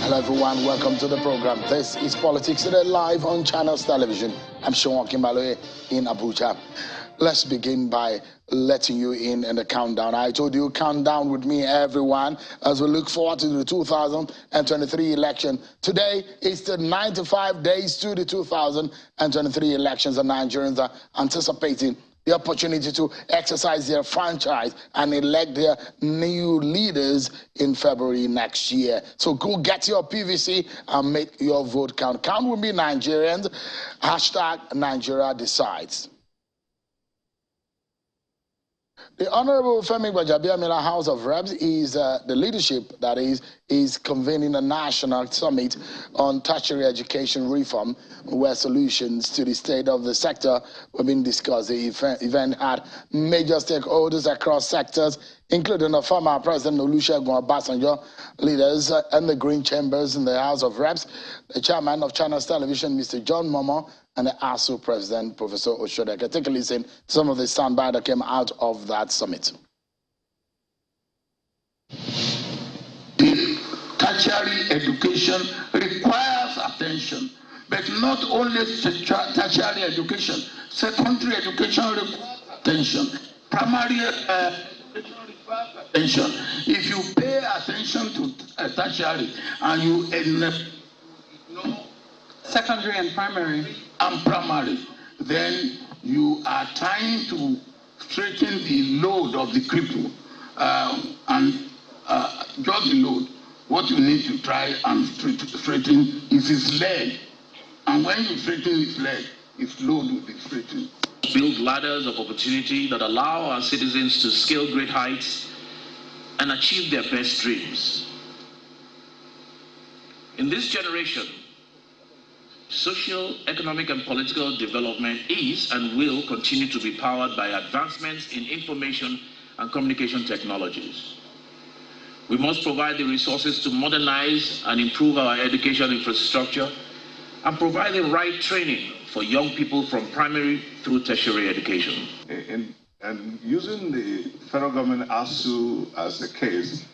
Hello everyone, welcome to the program. This is Politics Today live on Channels Television. I'm Sean Kimbaloe in Abuja. Let's begin by letting you in the countdown. I told you, countdown with me, everyone, as we look forward to the 2023 election. Today is the 95 days to the 2023 elections, and Nigerians are anticipating the opportunity to exercise their franchise and elect their new leaders in February next year. So go get your PVC and make your vote count. Count with me, Nigerians. Hashtag Nigeria Decides. The Honorable Femi Gbajabiamila House of Reps is the leadership that is convening a national summit on tertiary education reform, where solutions to the state of the sector were being discussed. The event had major stakeholders across sectors, including the former President Olusegun Obasanjo, leaders and the Green Chambers in the House of Reps, the chairman of Channels Television, Mr. John Momoh, and the ASU president, Professor Oshodeke. Take a listen to some of the soundbite that came out of that summit. Tertiary education requires attention, but not only tertiary education, secondary education requires attention, primary education requires attention. If you pay attention to tertiary and you ignore secondary and primary, then you are trying to straighten the load of the cripple and just the load. What you need to try and straighten is his leg. And when you straighten his leg, his load will be straightened. Build ladders of opportunity that allow our citizens to scale great heights and achieve their best dreams. In this generation, social, economic, and political development is and will continue to be powered by advancements in information and communication technologies. We must provide the resources to modernize and improve our education infrastructure and provide the right training for young people from primary through tertiary education. And using the federal government ASU as the case,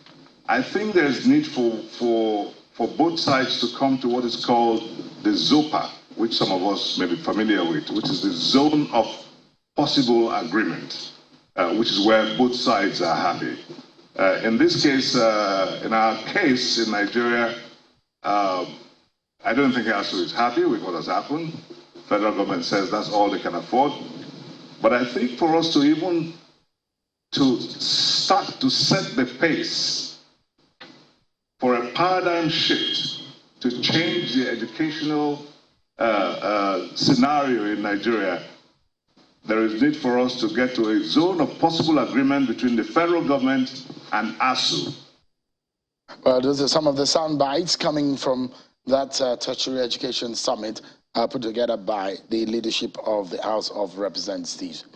I think there's need for both sides to come to what is called the ZOPA, which some of us may be familiar with, which is the zone of possible agreement, which is where both sides are happy. In this case, in our case in Nigeria, I don't think ASU is happy with what has happened. Federal government says that's all they can afford. But I think for us to even to start to set the pace for a paradigm shift to change the educational scenario in Nigeria, there is need for us to get to a zone of possible agreement between the federal government and ASU. Well, those are some of the sound bites coming from that tertiary education summit put together by the leadership of the House of Representatives.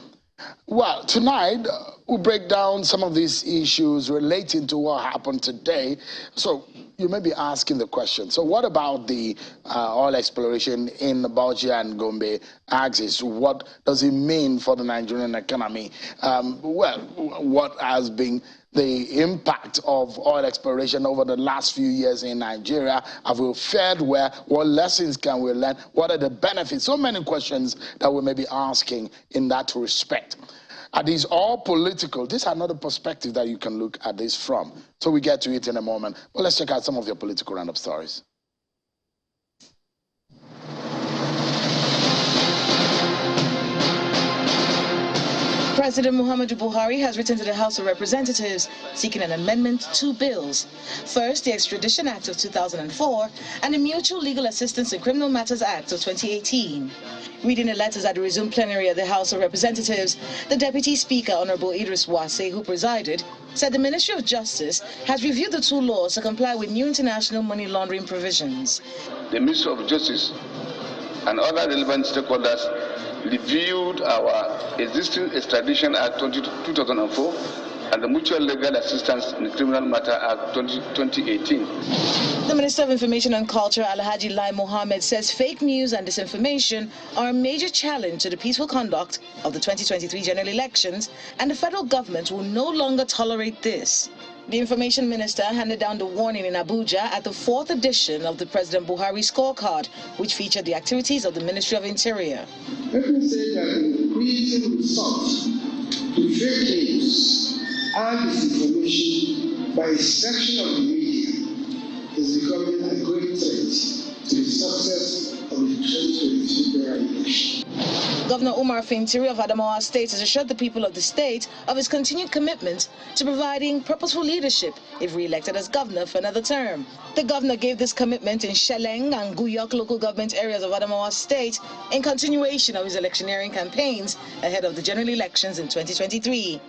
Well, tonight we'll break down some of these issues relating to what happened today. So you may be asking the question, so what about the oil exploration in the Bauchi and Gombe axis? What does it mean for the Nigerian economy? Well, what has been the impact of oil exploration over the last few years in Nigeria? Have we fared well? What lessons can we learn? What are the benefits? So many questions that we may be asking in that respect. Are these all political? This is another perspective that you can look at this from. So we get to it in a moment. Well, let's check out some of your political roundup stories. President Muhammadu Buhari has written to the House of Representatives seeking an amendment to two bills. First, the Extradition Act of 2004 and the Mutual Legal Assistance in Criminal Matters Act of 2018. Reading the letters at the resumed plenary of the House of Representatives, the Deputy Speaker, Honorable Idris Wase, who presided, said the Ministry of Justice has reviewed the two laws to comply with new international money laundering provisions. The Ministry of Justice and other relevant stakeholders reviewed our existing Extradition Act 2004 and the Mutual Legal Assistance in Criminal Matter Act 2018. The Minister of Information and Culture, Alhaji Lai Mohammed, says fake news and disinformation are a major challenge to the peaceful conduct of the 2023 general elections, and the federal government will no longer tolerate this. The information minister handed down the warning in Abuja at the 4th edition of the President Buhari scorecard, which featured the activities of the Ministry of Interior. Let me say that the increasing resort to fake news and disinformation by a section of the media is becoming a great threat to the success of the 2022 election. Governor Umar Fintiri of Adamawa State has assured the people of the state of his continued commitment to providing purposeful leadership if re-elected as governor for another term. The governor gave this commitment in Sheleng and Guyok local government areas of Adamawa State in continuation of his electioneering campaigns ahead of the general elections in 2023.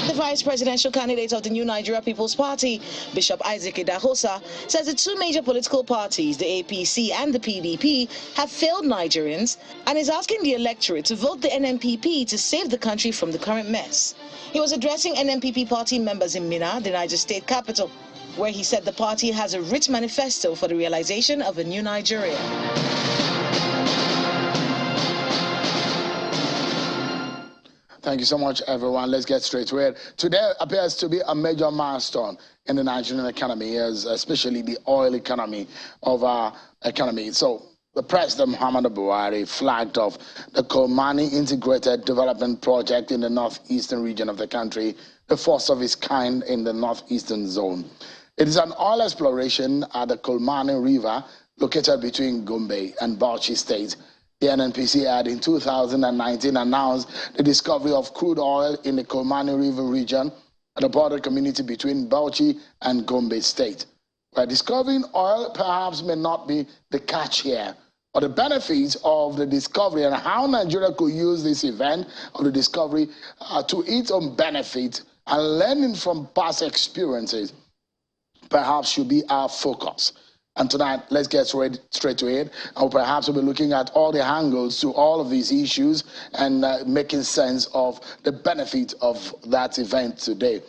The vice presidential candidate of the New Nigeria People's Party, Bishop Isaac Idahosa, says the two major political parties, the APC and the PDP, have failed Nigerians and is asking the electorate to vote the NNPP to save the country from the current mess. He was addressing NNPP party members in Minna, the Niger state capital, where he said the party has a rich manifesto for the realization of a new Nigeria. Thank you so much, everyone. Let's get straight to it. Today appears to be a major milestone in the Nigerian economy, especially the oil economy of our economy. So, the President Muhammadu Buhari flagged off the Kolmani Integrated Development Project in the northeastern region of the country, the first of its kind in the northeastern zone. It is an oil exploration at the Kolmani River, located between Gombe and Bauchi State. The NNPC had in 2019 announced the discovery of crude oil in the Kolmani River region at the border community between Bauchi and Gombe State. By discovering oil perhaps may not be the catch here, but the benefits of the discovery and how Nigeria could use this event of the discovery to its own benefit and learning from past experiences perhaps should be our focus. And tonight, let's get straight to it. And perhaps we'll be looking at all the angles to all of these issues and making sense of the benefit of that event today.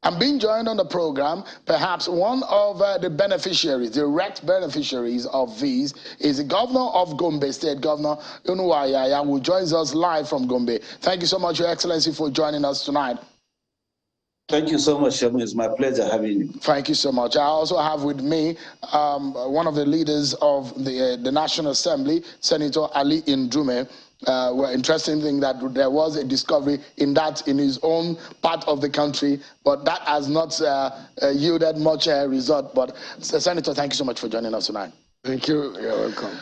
I'm being joined on the program, perhaps one of the beneficiaries, direct beneficiaries of these, is the governor of Gombe State, Governor Unuwa Yaya, who joins us live from Gombe. Thank you so much, Your Excellency, for joining us tonight. Thank you so much, Shegun. It's my pleasure having you. Thank you so much. I also have with me one of the leaders of the National Assembly, Senator Ali Ndume. Interesting thing that there was a discovery in his own part of the country, but that has not yielded much result. But Senator, thank you so much for joining us tonight. Thank you. You're welcome.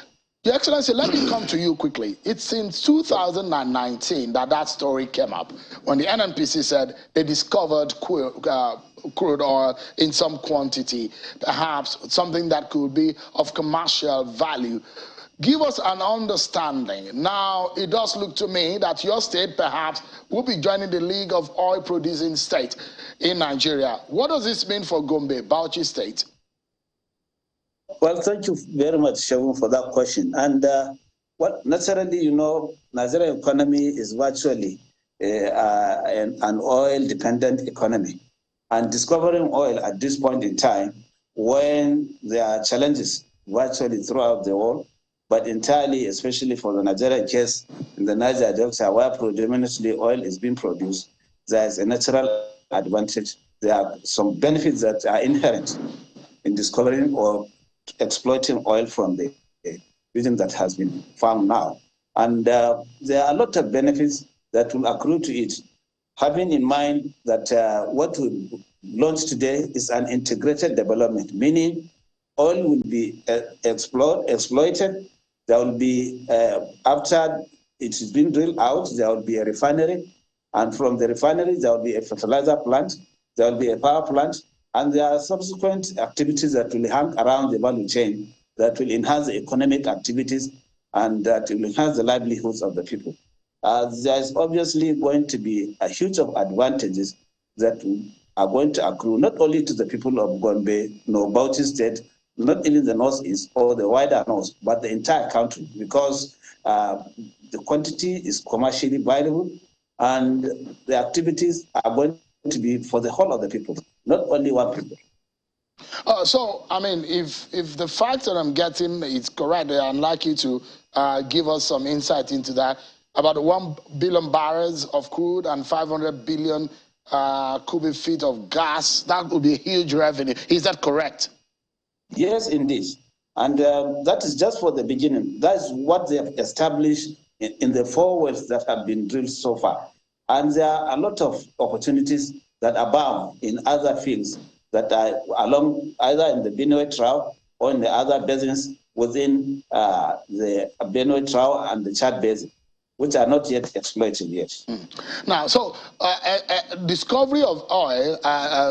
Your Excellency, let me come to you quickly. It's since 2019 that story came up when the NNPC said they discovered crude oil in some quantity, perhaps something that could be of commercial value. Give us an understanding. Now, it does look to me that your state perhaps will be joining the League of Oil Producing States in Nigeria. What does this mean for Gombe, Bauchi State? Well, thank you very much, Shegun, for that question. And naturally, you know, Nigerian economy is virtually an oil-dependent economy. And discovering oil at this point in time, when there are challenges virtually throughout the world, but entirely, especially for the Nigerian case, in the Niger Delta, where predominantly oil is being produced, there is a natural advantage. There are some benefits that are inherent in discovering or exploiting oil from the region that has been found now. And there are a lot of benefits that will accrue to it, having in mind that what we launched today is an integrated development, meaning oil will be exploited. There will be, after it has been drilled out, there will be a refinery. And from the refinery, there will be a fertilizer plant, there will be a power plant, and there are subsequent activities that will hang around the value chain that will enhance the economic activities and that will enhance the livelihoods of the people. There is obviously going to be a huge of advantages that are going to accrue not only to the people of Gombe, Bauchi State, not only the northeast or the wider north, but the entire country, because the quantity is commercially viable and the activities are going to be for the whole of the people, not only one people. So, I mean, if the fact that I'm getting is correct, I'd like you to give us some insight into that. About 1 billion barrels of crude and 500 billion cubic feet of gas. That would be a huge revenue. Is that correct? Yes, indeed. And that is just for the beginning. That's what they have established in the 4 wells that have been drilled so far. And there are a lot of opportunities that abound in other fields that are along either in the Benue Trough or in the other basins within the Benue Trough and the Chad Basin, which are not yet exploited yet. Now, so discovery of oil,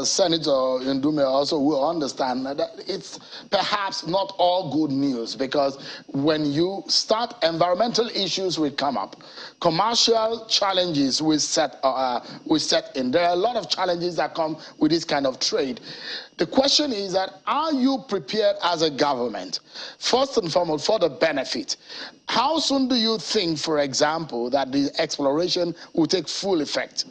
Senator Ndume also will understand that it's perhaps not all good news, because when you start, environmental issues will come up, commercial challenges will set in. There are a lot of challenges that come with this kind of trade. The question is that, are you prepared as a government, first and foremost, for the benefit? How soon do you think, for example, that the exploration will take full effect?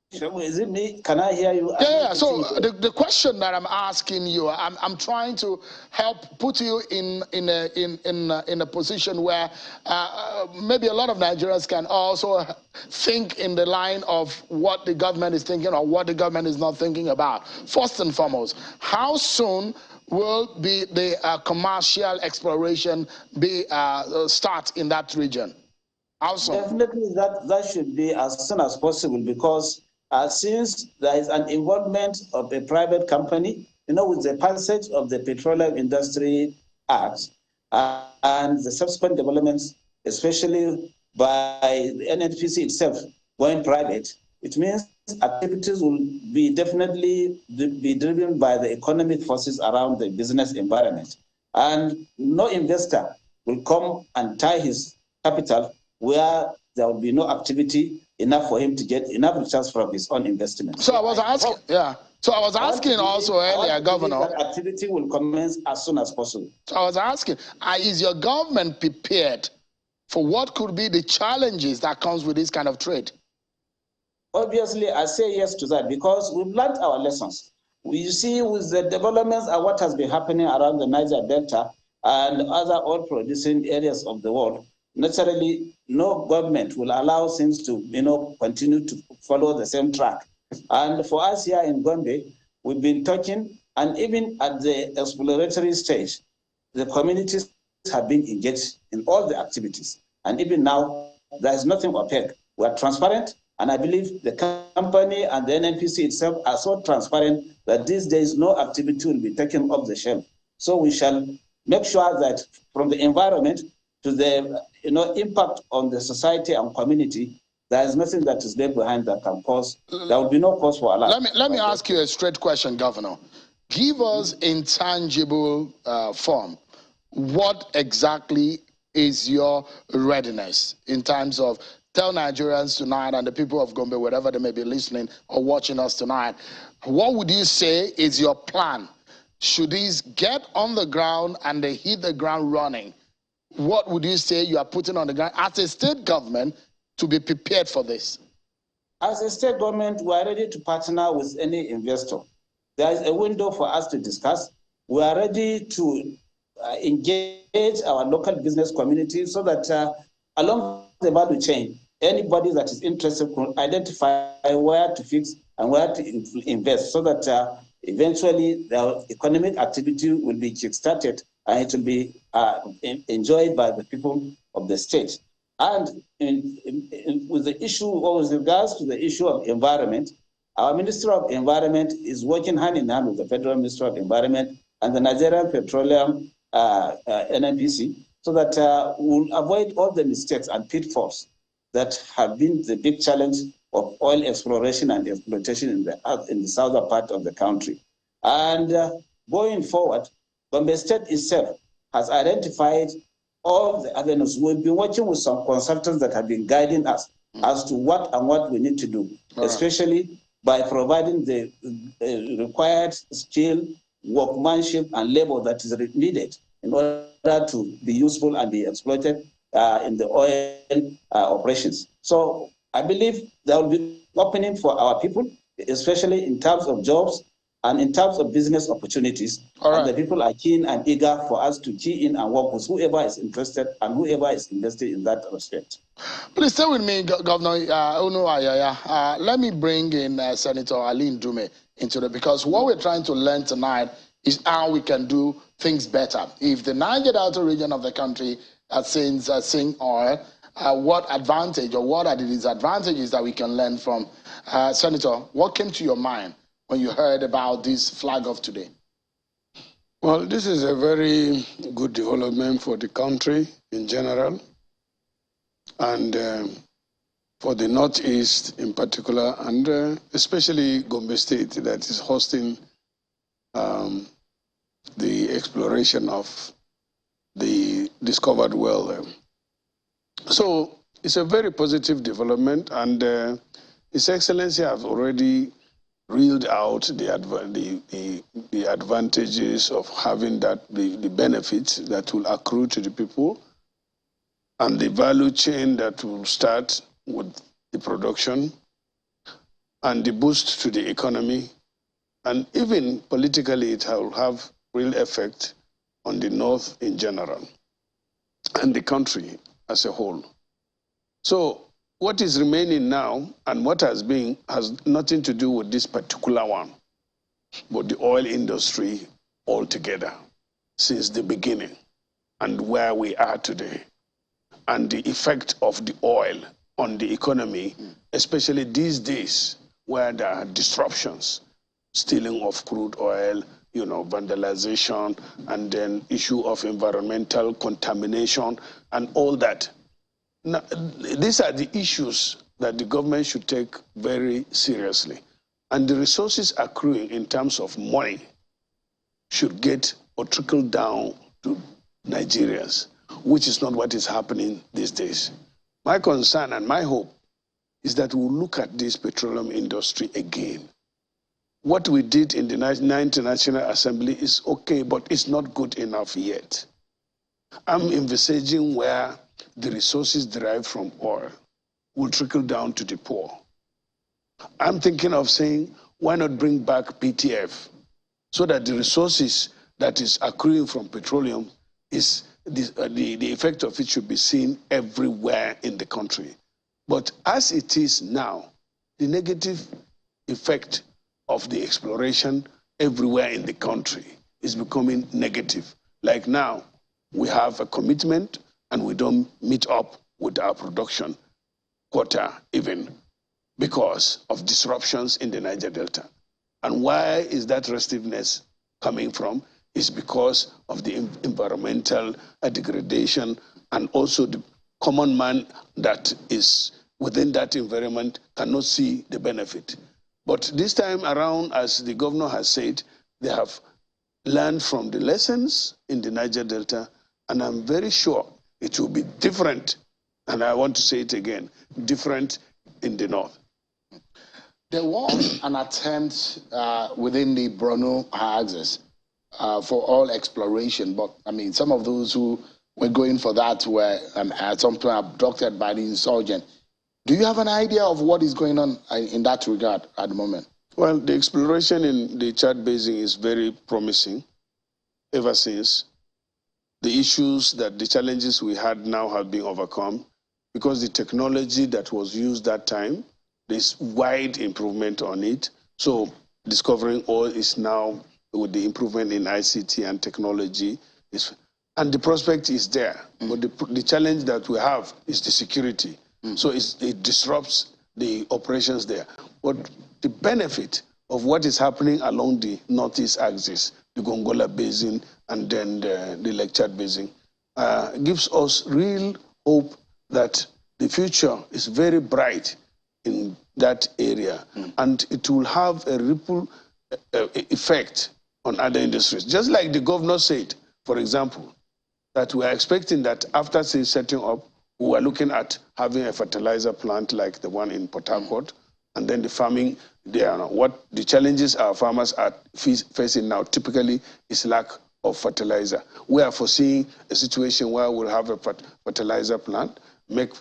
Is it me? Can I hear you? Yeah. So the question that I'm asking you, I'm trying to help put you in a position where maybe a lot of Nigerians can also think in the line of what the government is thinking or what the government is not thinking about. First and foremost, how soon will the commercial exploration start in that region? How soon? Definitely, that should be as soon as possible, because since there is an involvement of a private company, with the passage of the Petroleum Industry Act and the subsequent developments, especially by the NNPC itself going private, it means activities will be definitely be driven by the economic forces around the business environment. And no investor will come and tie his capital where there will be no activity enough for him to get enough returns from his own investment. So I was asking, So I was asking also earlier, Governor. That activity will commence as soon as possible. So I was asking, is your government prepared for what could be the challenges that comes with this kind of trade? Obviously, I say yes to that, because we've learned our lessons. You see, with the developments and what has been happening around the Niger Delta and other oil-producing areas of the world, naturally, no government will allow things to, continue to follow the same track. And for us here in Gombe, we've been talking, and even at the exploratory stage, the communities have been engaged in all the activities. And even now, there is nothing opaque. We are transparent, and I believe the company and the NNPC itself are so transparent that these days no activity will be taken off the shelf. So we shall make sure that from the environment to the impact on the society and community, there is nothing that is left behind that can cause, there will be no cause for alarm. Let me ask you a straight question, Governor. Give us in tangible form, what exactly is your readiness in terms of, tell Nigerians tonight and the people of Gombe, wherever they may be listening or watching us tonight, what would you say is your plan? Should these get on the ground and they hit the ground running, what would you say you are putting on the ground as a state government to be prepared for this? As a state government, we are ready to partner with any investor. There is a window for us to discuss. We are ready to engage our local business community so that along the value chain, anybody that is interested can identify where to fix and where to invest, so that eventually the economic activity will be kickstarted and it will be enjoyed by the people of the state. And with the issue, or with regards to the issue of environment, our Ministry of Environment is working hand in hand with the Federal Ministry of Environment and the Nigerian Petroleum NNPC, so that we'll avoid all the mistakes and pitfalls that have been the big challenge of oil exploration and exploitation in the southern part of the country. And going forward, Gombe State itself has identified all the avenues. We've been working with some consultants that have been guiding us as to what we need to do, especially by providing the required skill, workmanship, and labor that is needed in order to be useful and be exploited in the oil operations. So I believe there will be opening for our people, especially in terms of jobs And in terms of business opportunities, the people are keen and eager for us to key in and work with whoever is interested and whoever is invested in that respect. Please stay with me, Governor Onu Ayaya. Let me bring in Senator Aline Dume into it, because what we're trying to learn tonight is how we can do things better. If the Niger Delta region of the country sings oil, what advantage or what are the disadvantages that we can learn from? Senator, what came to your mind when you heard about this flag off today? Well, this is a very good development for the country in general, and for the Northeast in particular, and especially Gombe State that is hosting the exploration of the discovered well. So it's a very positive development, and His Excellency has already reeled out the advantages of having that, the benefits that will accrue to the people, and the value chain that will start with the production, and the boost to the economy, and even politically it will have real effect on the North in general, and the country as a whole. So what is remaining now and what has been has nothing to do with this particular one, but the oil industry altogether since the beginning and where we are today, and the effect of the oil on the economy, especially these days where there are disruptions, stealing of crude oil, vandalization, and then issue of environmental contamination and all that. Now, these are the issues that the government should take very seriously. And the resources accruing in terms of money should get or trickle down to Nigerians, which is not what is happening these days. My concern and my hope is that we'll look at this petroleum industry again. What we did in the 9th National Assembly is okay, but it's not good enough yet. I'm envisaging where the resources derived from oil will trickle down to the poor. I'm thinking of saying, why not bring back PTF so that the resources that is accruing from petroleum is the effect of it should be seen everywhere in the country. But as it is now, the negative effect of the exploration everywhere in the country is becoming negative. Like now, we have a commitment and we don't meet up with our production quota even because of disruptions in the Niger Delta. And why is that restiveness coming from? It's because of the environmental degradation, and also the common man that is within that environment cannot see the benefit. But this time around, as the governor has said, they have learned from the lessons in the Niger Delta, and I'm very sure it will be different, and I want to say it again, different in the North. There was an attempt within the Borno axis for oil exploration, but I mean, some of those who were going for that were at some point abducted by the insurgent. Do you have an idea of what is going on in that regard at the moment? Well, the exploration in the Chad Basin is very promising ever since. The issues the challenges we had now have been overcome because the technology that was used that time, there's wide improvement on it. So discovering oil is now, with the improvement in ICT and technology, and the prospect is there. But the challenge that we have is the security. So it disrupts the operations there. But the benefit of what is happening along the Northeast axis, the Gongola Basin, and then the Lake Chad Basin, gives us real hope that the future is very bright in that area, and it will have a ripple effect on other industries. Just like the governor said, for example, that we are expecting that after setting up, we are looking at having a fertilizer plant like the one in Port Harcourt, and then the farming there. What the challenges our farmers are facing now typically is lack of fertilizer. We are foreseeing a situation where we'll have a fertilizer plant, make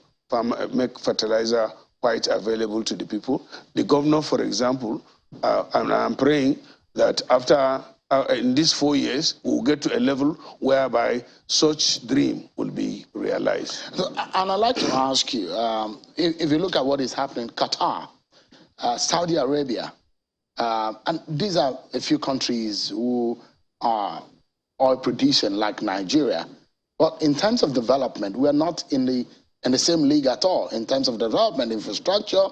fertilizer quite available to the people. The governor, for example, and I'm praying that after in these 4 years, we'll get to a level whereby such dream will be realized. And I'd like to ask you, if you look at what is happening, Qatar, Saudi Arabia, and these are a few countries who are oil producing like Nigeria, but in terms of development, we are not in the same league at all in terms of development, infrastructure,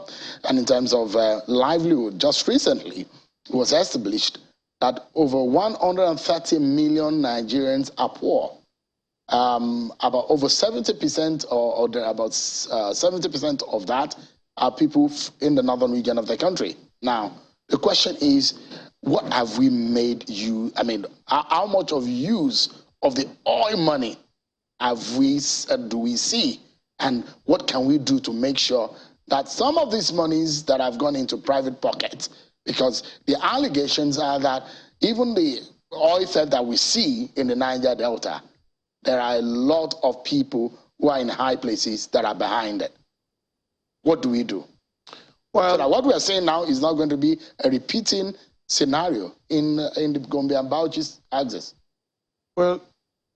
and in terms of livelihood. Just recently, it was established that over 130 million Nigerians are poor. About over 70% or about 70% of that are people in the northern region of the country. Now, the question is, what have we made you? I mean, how much of use of the oil money do we see? And what can we do to make sure that some of these monies that have gone into private pockets, because the allegations are that even the oil theft that we see in the Niger Delta, there are a lot of people who are in high places that are behind it. What do we do? Well, so that what we are saying now is not going to be a repeating scenario in the Gombe and Bauchi's axis. Well,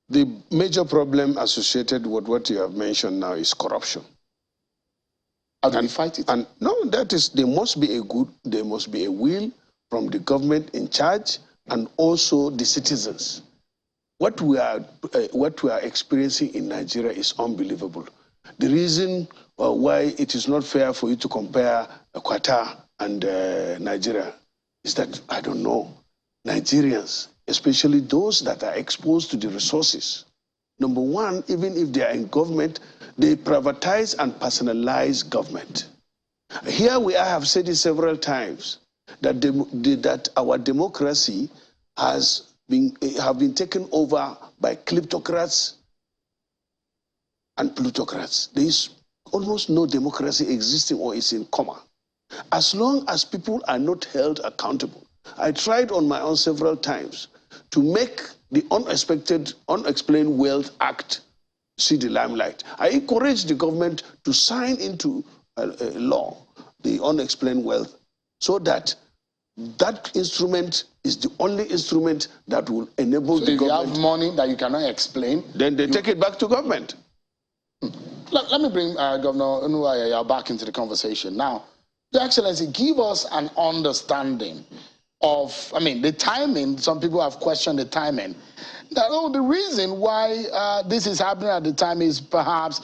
the major problem associated with what you have mentioned now is corruption. How do we fight it? And no, that is, there must be a will from the government in charge and also the citizens. What we are experiencing in Nigeria is unbelievable. The reason why it is not fair for you to compare Qatar and Nigeria is that, I don't know, Nigerians, especially those that are exposed to the resources, number one, even if they are in government, they privatize and personalize government. Here we have said it several times that that our democracy have been taken over by kleptocrats and plutocrats. There is almost no democracy existing or is in coma. As long as people are not held accountable. I tried on my own several times to make the Unexplained Wealth Act see the limelight. I encouraged the government to sign into law the Unexplained Wealth so that that instrument is the only instrument that will enable the government. If you have money that you cannot explain, then they take it back to government. Let me bring Governor Unuwaya back into the conversation. Now, Your Excellency, give us an understanding of, I mean, the timing. Some people have questioned the timing. That, the reason why this is happening at the time is perhaps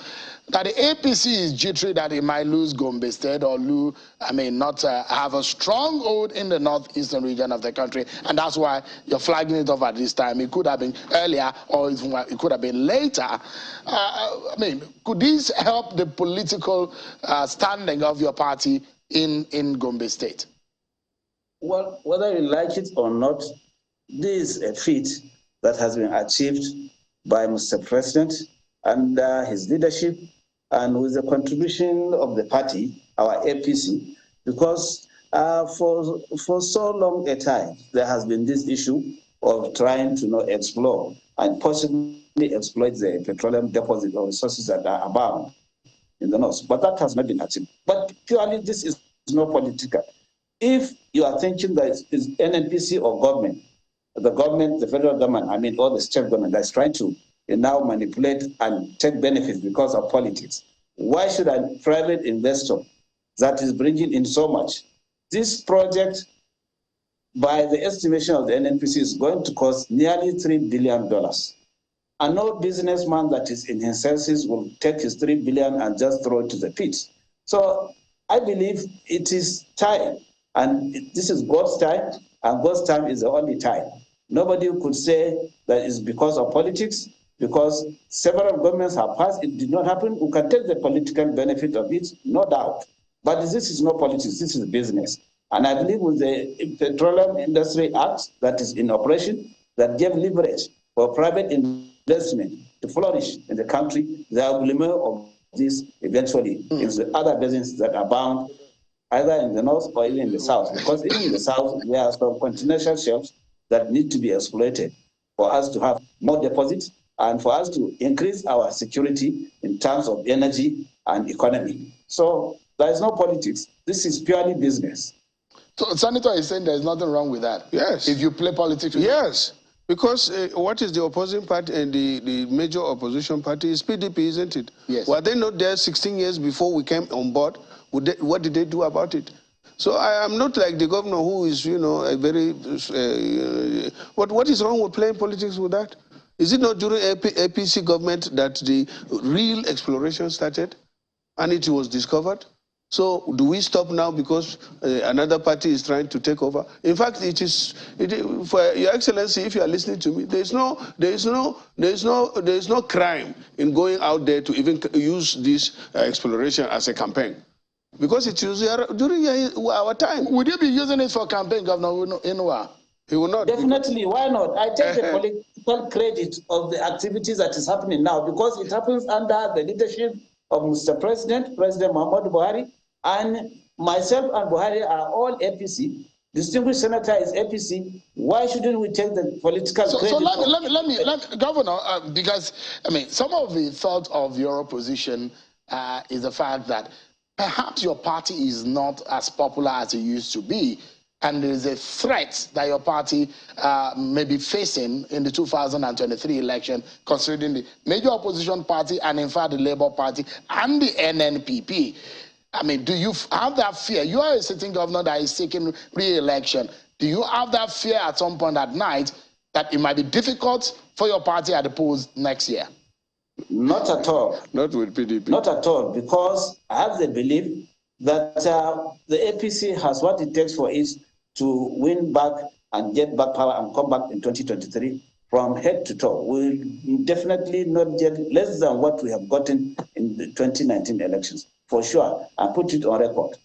that the APC is jittery that it might lose Gombe State or not have a stronghold in the northeastern region of the country, and that's why you're flagging it off at this time. It could have been earlier or it could have been later. Could this help the political standing of your party in Gombe State? Well, whether you like it or not, this is a feat that has been achieved by Mr. President and his leadership, and with the contribution of the party, our APC, because for so long a time, there has been this issue of trying to explore and possibly exploit the petroleum deposit or resources that are abound in the north. But that has not been achieved. But purely this is not political. If you are thinking that it's NNPC or government, the federal government, or the state government that's trying to now manipulate and take benefits because of politics, why should a private investor that is bringing in so much? This project, by the estimation of the NNPC, is going to cost nearly $3 billion. And no businessman that is in his senses will take his $3 billion and just throw it to the pit. So I believe it is time, and this is God's time, and God's time is the only time. Nobody could say that it's because of politics, because several governments have passed, it did not happen. We can take the political benefit of it, no doubt. But this is not politics, this is business. And I believe with the Petroleum Industry Act that is in operation, that gave leverage for private investment to flourish in the country, there will be more of this eventually in the other businesses that are bound either in the north or even in the south. Because even in the south, there are some continental shelves that need to be exploited for us to have more deposits and for us to increase our security in terms of energy and economy. So there is no politics. This is purely business. So Senator is saying there's nothing wrong with that. Yes. If you play politics with Yes. Because what is the opposing party and the major opposition party is PDP, isn't it? Yes. Were they not there 16 years before we came on board? What did they do about it? So I am not like the governor who is, you know, a very... what is wrong with playing politics with that? Is it not during APC government that the real exploration started and it was discovered? So do we stop now because another party is trying to take over? In fact, for Your Excellency, if you are listening to me, there is no crime in going out there to even use this exploration as a campaign, because it was during our time. Would you be using it for campaign, Governor Inua? He will not. Definitely, why not? I take the political credit of the activities that is happening now, because it happens under the leadership of Mr. President Muhammadu Buhari, and myself and Buhari are all APC. Distinguished Senator is APC. Why shouldn't we take the political credit? So let me, Governor, because, I mean, some of the thought of your opposition is the fact that perhaps your party is not as popular as it used to be, and there is a threat that your party may be facing in the 2023 election, considering the major opposition party and, in fact, the Labour Party and the NNPP. I mean, do you have that fear? You are a sitting governor that is seeking re-election. Do you have that fear at some point at night that it might be difficult for your party at the polls next year? Not at all. Not with PDP. Not at all, because I have the belief that the APC has what it takes for it to win back and get back power and come back in 2023 from head to toe. We'll definitely not get less than what we have gotten in the 2019 elections, for sure. I put it on record.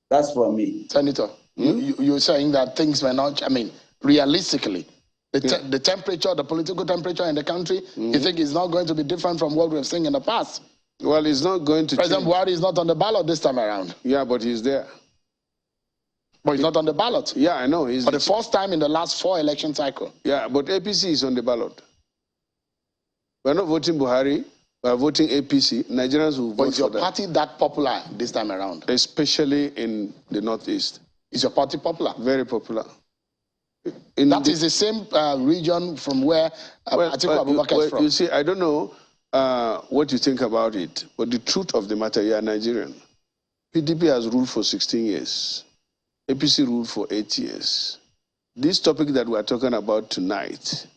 That's for me. Senator, you're saying that things may not, I mean, realistically, the temperature, the political temperature in the country, you think is not going to be different from what we've seen in the past? Well, it's not going to President Buhari is not on the ballot this time around. Yeah, but he's there. But he's not on the ballot. Yeah, I know. For the first time in the last 4 election cycle. Yeah, but APC is on the ballot. We're not voting Buhari. We're voting APC. Nigerians will vote for them. But is your party that popular this time around? Especially in the Northeast. Is your party popular? Very popular. That is the same region from where Atiku Abubakar is from. You see, I don't know what you think about it, but the truth of the matter, you are Nigerian. PDP has ruled for 16 years. APC ruled for 8 years. This topic that we are talking about tonight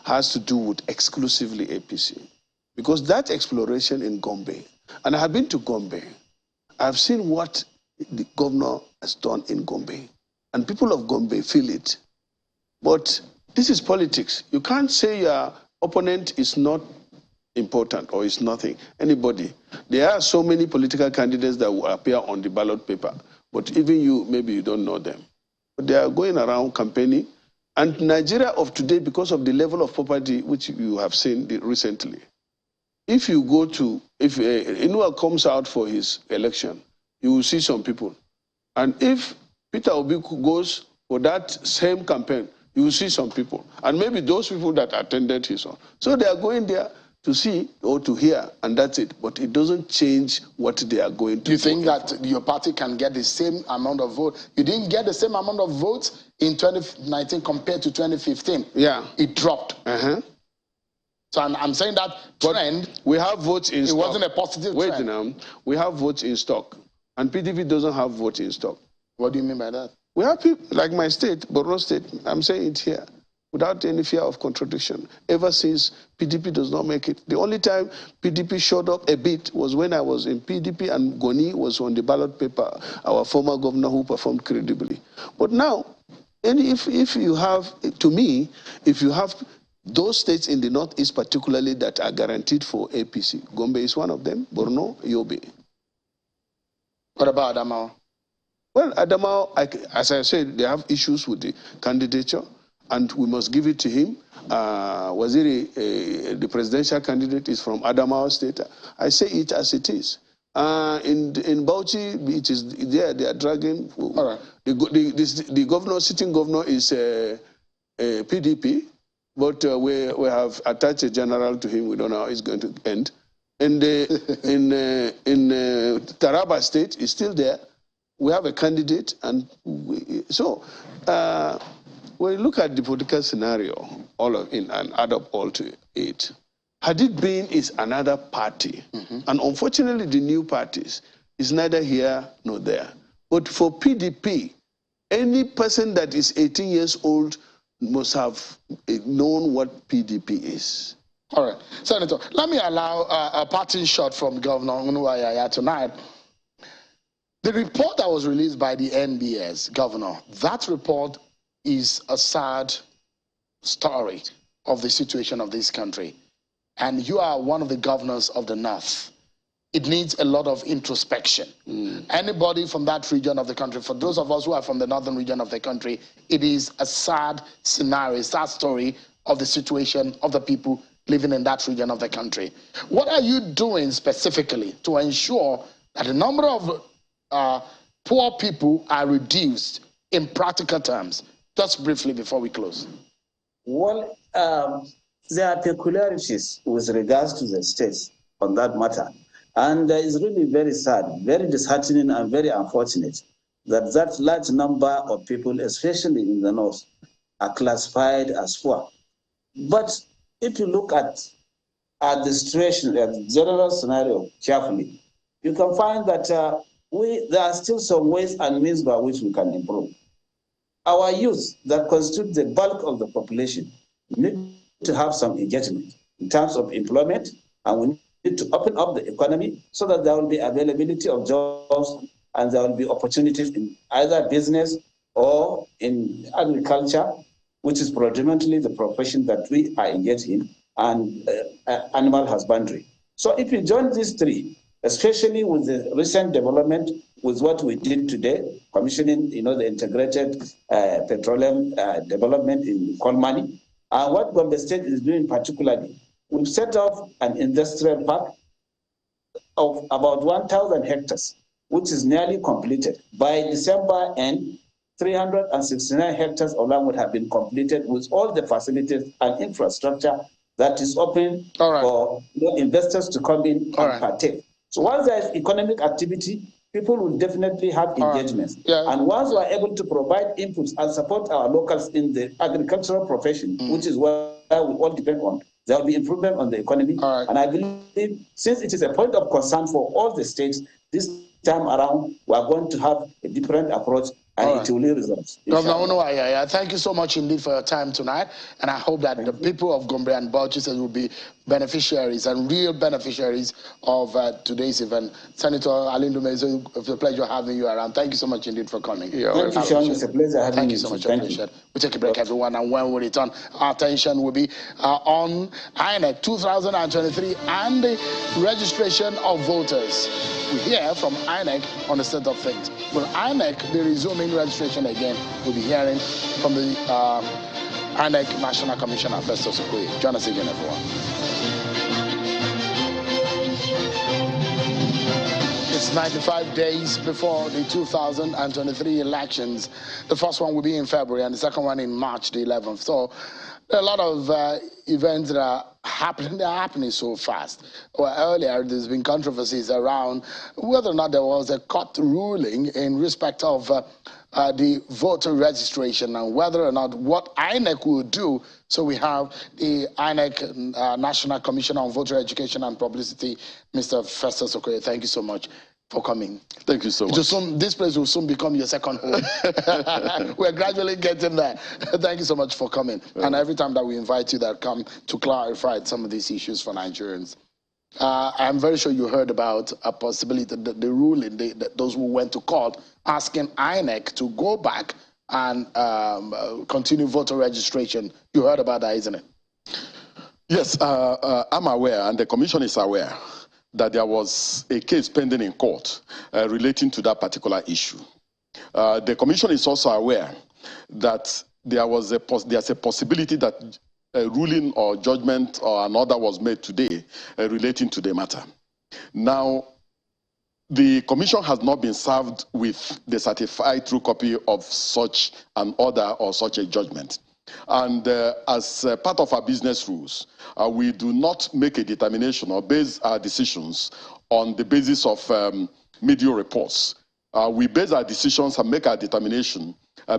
has to do with exclusively APC. Because that exploration in Gombe, and I have been to Gombe, I've seen what the governor has done in Gombe. And people of Gombe feel it. But this is politics. You can't say your opponent is not important or is nothing. Anybody. There are so many political candidates that will appear on the ballot paper. But even you, maybe you don't know them. But they are going around campaigning. And Nigeria of today, because of the level of poverty which you have seen recently, if Inua comes out for his election, you will see some people. And if Peter Obi goes for that same campaign, you will see some people. And maybe those people that attended his own. So they are going there to see or to hear, and that's it. But it doesn't change what they are going to do. You think that your party can get the same amount of votes? You didn't get the same amount of votes in 2019 compared to 2015. Yeah. It dropped. So I'm saying that trend, we have votes in stock. It wasn't a positive trend. Wait now. We have votes in stock. And PDP doesn't have votes in stock. What do you mean by that? We have people, like my state, Borno State, I'm saying it here, without any fear of contradiction. Ever since PDP does not make it. The only time PDP showed up a bit was when I was in PDP and Goni was on the ballot paper, our former governor who performed credibly. But now, if you have, to me, if you have those states in the Northeast particularly that are guaranteed for APC, Gombe is one of them, Borno, Yobe. What about Adamawa? Well, Adamawa, as I said, they have issues with the candidature, and we must give it to him. Waziri, the presidential candidate, is from Adamawa State. I say it as it is. In Bauchi, it is there. They are dragging. All right. The governor, sitting governor, is PDP, but we have attached a general to him. We don't know how it's going to end. And in Taraba State, is still there. we have a candidate, and when you look at the political scenario, all of in and add up all to it, had it been is another party, and unfortunately the new parties is neither here nor there. But for PDP, any person that is 18 years old must have known what PDP is. All right, Senator, let me allow a parting shot from Governor Onwuayaya tonight. The report that was released by the NBS, Governor, that report is a sad story of the situation of this country. And you are one of the governors of the North. It needs a lot of introspection. Anybody from that region of the country, for those of us who are from the northern region of the country, it is a sad scenario, sad story of the situation of the people living in that region of the country. What are you doing specifically to ensure that the number of poor people are reduced in practical terms? Just briefly before we close. Well, there are peculiarities with regards to the states on that matter. And it's really very sad, very disheartening, and very unfortunate that large number of people, especially in the north, are classified as poor. But if you look at the situation, at the general scenario carefully, you can find that there are still some ways and means by which we can improve. Our youth that constitute the bulk of the population need to have some engagement in terms of employment, and we need to open up the economy so that there will be availability of jobs and there will be opportunities in either business or in agriculture, which is predominantly the profession that we are engaged in, and animal husbandry. So if you join these three, especially with the recent development, with what we did today, commissioning, the integrated petroleum development in Kolmani, and what Gombe State is doing particularly, we've set up an industrial park of about 1,000 hectares, which is nearly completed. By December end, 369 hectares of land would have been completed with all the facilities and infrastructure that is open for investors to come in and partake. So once there is economic activity, people will definitely have engagements. And once we are able to provide inputs and support our locals in the agricultural profession, which is where we all depend on, there will be improvement on the economy. And I believe, since it is a point of concern for all the states, this time around, we are going to have a different approach, and it will yield results. Governor Onwuayaya, thank you so much indeed for your time tonight, and I hope that the people of Gombe and Bauchi will be beneficiaries and real beneficiaries of today's event. Senator Ali Ndume, it's a pleasure having you around. Thank you so much indeed for coming. Thank you, Sean. It's a pleasure having you. Thank you so much. Appreciate it. We'll take a break, everyone, and when we return, our attention will be on INEC 2023 and the registration of voters. We hear from INEC on the state of things. Will INEC be resuming registration again? We'll be hearing from the INEC National Commissioner, Festus Okoye. Join us again, everyone. It's 95 days before the 2023 elections. The first one will be in February and the second one in March the 11th. So there are a lot of events that are happening. They're happening so fast. Well, earlier, there's been controversies around whether or not there was a court ruling in respect of the voter registration and whether or not what INEC will do. So we have the INEC National Commissioner on Voter Education and Publicity, Mr. Festus Okoye. Thank you so much for coming. Thank you so much. This place will soon become your second home. We're gradually getting there. Thank you so much for coming. And every time that we invite you that come to clarify some of these issues for Nigerians. I'm very sure you heard about a possibility, the ruling, those who went to court asking INEC to go back and continue voter registration. You heard about that, isn't it? Yes, I'm aware, and the commission is aware that there was a case pending in court relating to that particular issue. The commission is also aware that there's a possibility that a ruling or judgment or an order was made today relating to the matter. Now, the commission has not been served with the certified true copy of such an order or such a judgment. And as part of our business rules, we do not make a determination or base our decisions on the basis of media reports. we base our decisions and make our determination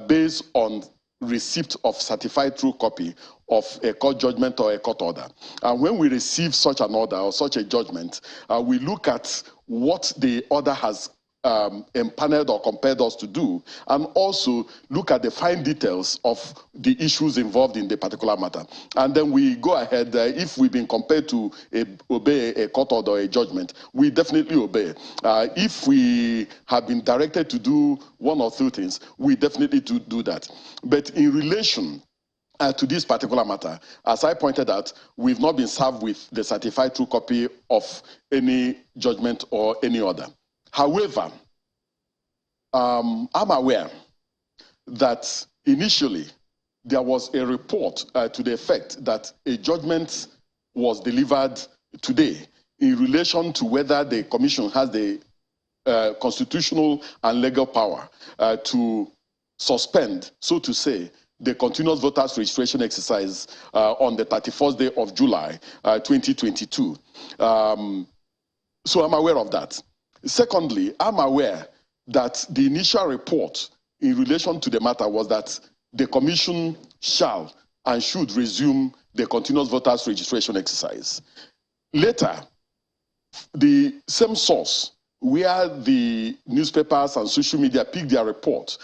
based on receipt of certified true copy of a court judgment or a court order. And when we receive such an order or such a judgment, we look at what the order has empaneled or compelled us to do, and also look at the fine details of the issues involved in the particular matter. And then we go ahead, if we've been compelled to obey a court order or a judgment, we definitely obey. If we have been directed to do one or two things, we definitely do that. But in relation to this particular matter, as I pointed out, we've not been served with the certified true copy of any judgment or any order. However, I'm aware that initially there was a report to the effect that a judgment was delivered today in relation to whether the Commission has the constitutional and legal power to suspend, so to say, the continuous voters registration exercise on the 31st day of July 2022. So I'm aware of that. Secondly, I'm aware that the initial report in relation to the matter was that the Commission shall and should resume the continuous voters registration exercise. Later, the same source where the newspapers and social media picked their report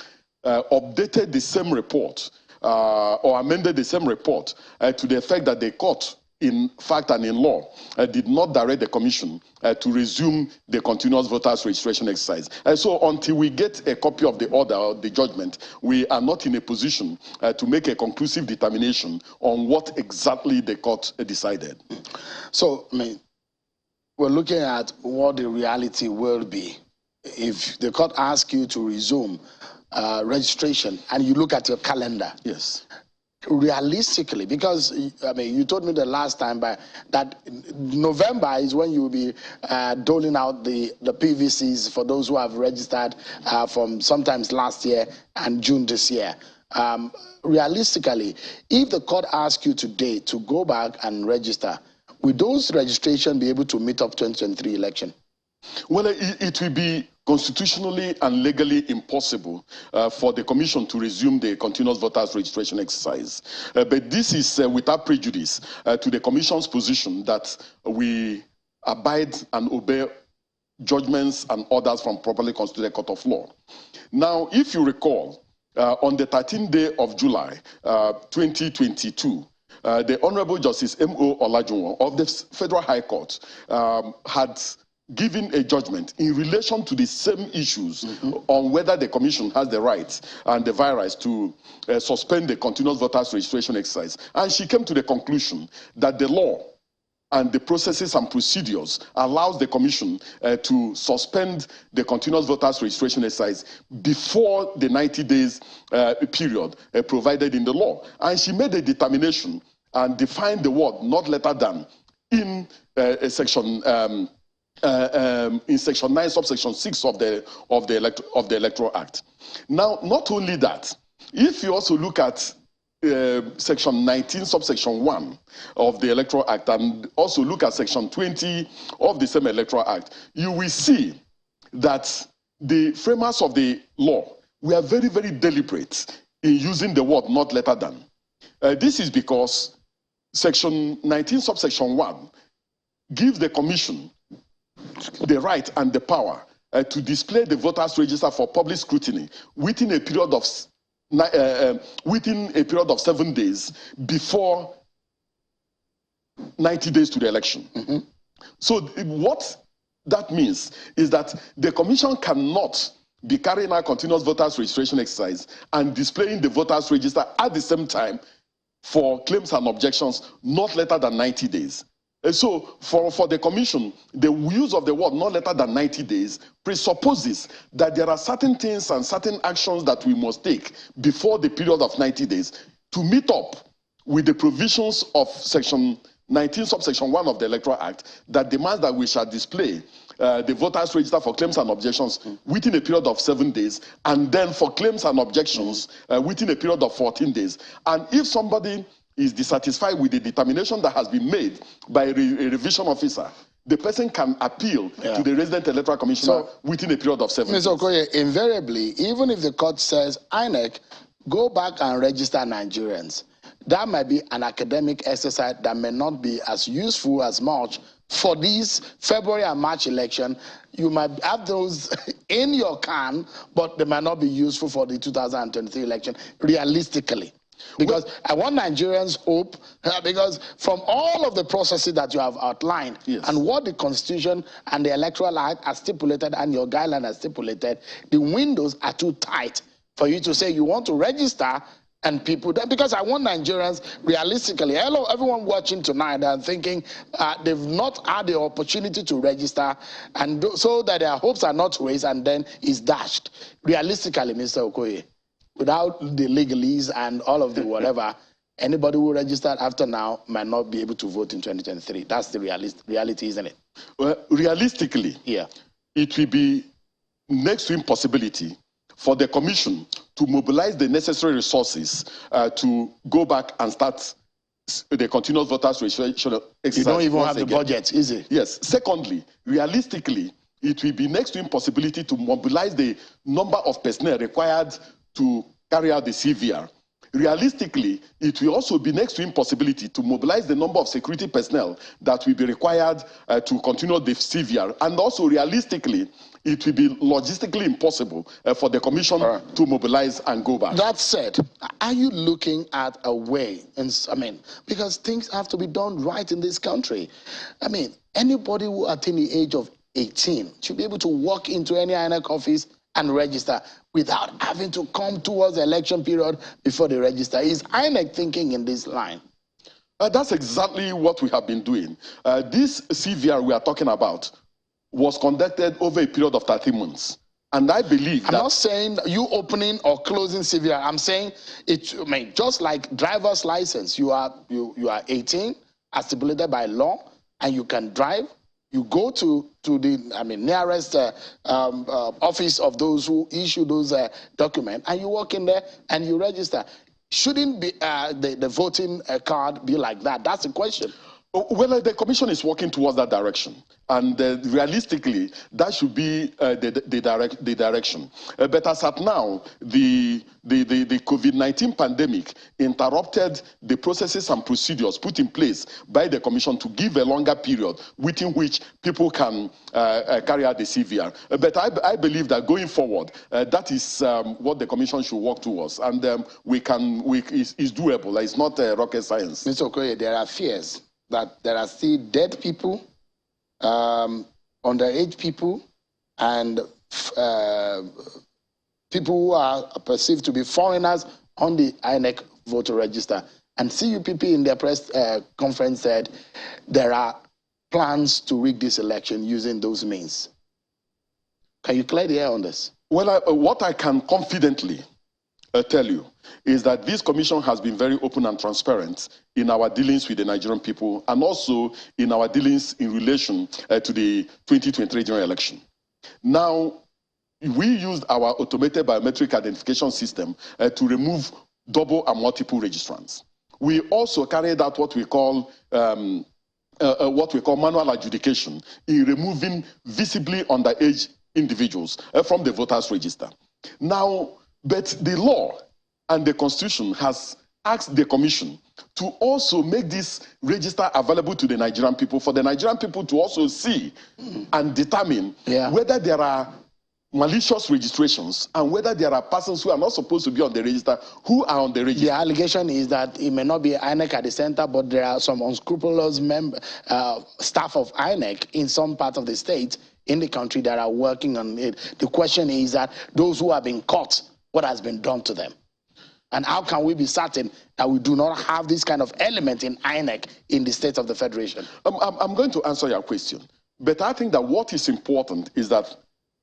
updated the same report or amended the same report to the effect that the court, in fact and in law, did not direct the Commission to resume the continuous voters registration exercise. So until we get a copy of the order or the judgment, we are not in a position to make a conclusive determination on what exactly the court decided. So, I mean, we're looking at what the reality will be. If the court asks you to resume registration and you look at your calendar. Yes. Realistically, because I mean, you told me the last time that November is when you will be doling out the PVCs for those who have registered from sometimes last year and June this year. Realistically, if the court asks you today to go back and register, will those registration be able to meet up 2023 election? Well, it will be constitutionally and legally impossible for the Commission to resume the continuous voters registration exercise. But this is without prejudice to the Commission's position that we abide and obey judgments and orders from properly constituted court of law. Now, if you recall, on the 13th day of July 2022, the Honorable Justice M.O. Olajunwo of the Federal High Court had given a judgment in relation to the same issues on whether the Commission has the right and the virus to suspend the continuous voters registration exercise. And she came to the conclusion that the law and the processes and procedures allows the Commission to suspend the continuous voters registration exercise before the 90 days period provided in the law. And she made a determination and defined the word not later than in section in section 9, subsection 6 of the Electoral Act. Now, not only that, if you also look at section 19, subsection 1 of the Electoral Act, and also look at section 20 of the same Electoral Act, you will see that the framers of the law were very, very deliberate in using the word not later than. This is because section 19, subsection 1 gives the Commission the right and the power to display the voters' register for public scrutiny within a period of 7 days before 90 days to the election. So what that means is that the Commission cannot be carrying out continuous voters' registration exercise and displaying the voters' register at the same time for claims and objections not later than 90 days. So for the Commission, the use of the word not later than 90 days presupposes that there are certain things and certain actions that we must take before the period of 90 days to meet up with the provisions of section 19, subsection 1 of the Electoral Act that demands that we shall display the voters' register for claims and objections within a period of 7 days, and then for claims and objections within a period of 14 days. And if somebody is dissatisfied with the determination that has been made by a revision officer the person can appeal to the resident electoral commissioner within a period of 7 days. Mr. Okoye, invariably, even if the court says, INEC, go back and register Nigerians, that might be an academic exercise that may not be as useful as much for these February and March election. You might have those in your can, but they might not be useful for the 2023 election, realistically. Because I want Nigerians hope, because from all of the processes that you have outlined and what the Constitution and the Electoral Act are stipulated and your guideline has stipulated, the windows are too tight for you to say you want to register and people, because I want Nigerians realistically, hello, everyone watching tonight and thinking they've not had the opportunity to register, and so that their hopes are not raised and then is dashed. Realistically, Mr. Okoye, without the legalese and all of the whatever, anybody who registered after now might not be able to vote in 2023. That's the reality, isn't it? Well, realistically, it will be next to impossibility for the commission to mobilize the necessary resources to go back and start the continuous voters registration exercise. You don't even have the budget, is it? Yes. Secondly, realistically, it will be next to impossibility to mobilize the number of personnel required to carry out the CVR. Realistically, it will also be next to impossibility to mobilize the number of security personnel that will be required to continue the CVR. And also, realistically, it will be logistically impossible for the commission to mobilize and go back. That said, are you looking at a way, because things have to be done right in this country. Anybody who attains the age of 18 should be able to walk into any INEC office and register without having to come towards the election period before they register. Is INEC thinking in this line? That's exactly what we have been doing. This CVR we are talking about was conducted over a period of 30 months. And I believe I'm not saying you opening or closing CVR. I'm saying just like driver's license, you are 18 as stipulated by law and you can drive. You go to the nearest office of those who issue those documents, and you walk in there and you register. Shouldn't be the voting card be like that? That's the question. Well, the commission is working towards that direction, and realistically, that should be the direction. But as at now, the COVID-19 pandemic interrupted the processes and procedures put in place by the commission to give a longer period within which people can carry out the CVR. But I believe that going forward, that is what the commission should work towards, and it's doable. It's not rocket science. Mr. Okoye, there are fears that there are still dead people, underage people, and people who are perceived to be foreigners on the INEC voter register. And CUPP in their press conference said there are plans to rig this election using those means. Can you clear the air on this? Well, what I can confidently tell you is that this commission has been very open and transparent in our dealings with the Nigerian people and also in our dealings in relation to the 2023 general election. Now, we used our automated biometric identification system to remove double and multiple registrants. We also carried out what we call manual adjudication in removing visibly underage individuals from the voters register. Now, but the law and the Constitution has asked the commission to also make this register available to the Nigerian people, for the Nigerian people to also see and determine whether there are malicious registrations and whether there are persons who are not supposed to be on the register who are on the register. The allegation is that it may not be INEC at the center, but there are some unscrupulous staff of INEC in some part of the state in the country that are working on it. The question is that those who have been caught, what has been done to them? And how can we be certain that we do not have this kind of element in INEC in the state of the Federation? I'm going to answer your question. But I think that what is important is that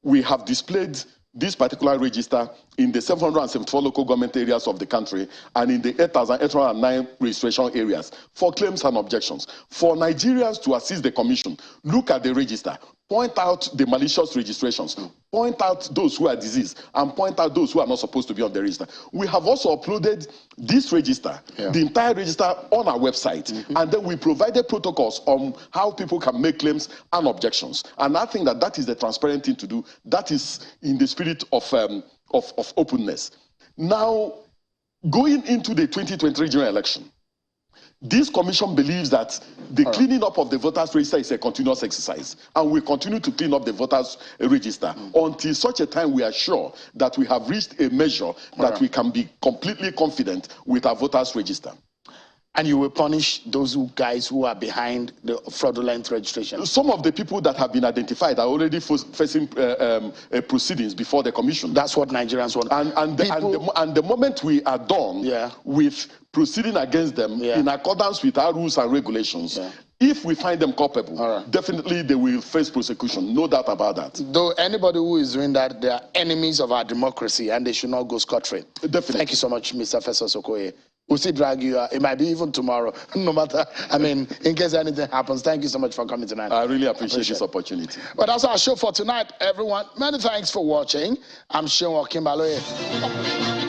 we have displayed this particular register in the 774 local government areas of the country and in the 8,809 registration areas for claims and objections. For Nigerians to assist the commission, look at the register, point out the malicious registrations, point out those who are diseased, and point out those who are not supposed to be on the register. We have also uploaded this register, the entire register, on our website, and then we provided protocols on how people can make claims and objections. And I think that that is the transparent thing to do. That is in the spirit of openness. Now, going into the 2023 general election, this commission believes that the cleaning up of the voters register is a continuous exercise, and we continue to clean up the voters register until such a time we are sure that we have reached a measure that we can be completely confident with our voters register. And you will punish those guys who are behind the fraudulent registration? Some of the people that have been identified are already facing proceedings before the commission. That's what Nigerians want. And the moment we are done with proceeding against them in accordance with our rules and regulations, if we find them culpable, definitely they will face prosecution. No doubt about that. Though anybody who is doing that, they are enemies of our democracy, and they should not go scot-free. Definitely. Thank you so much, Mr. Festus Okoye. We'll still drag you. It might be even tomorrow, no matter. I mean, in case anything happens. Thank you so much for coming tonight. I really appreciate this opportunity. But that's our show for tonight, everyone. Many thanks for watching. I'm Seun Okinbaloye.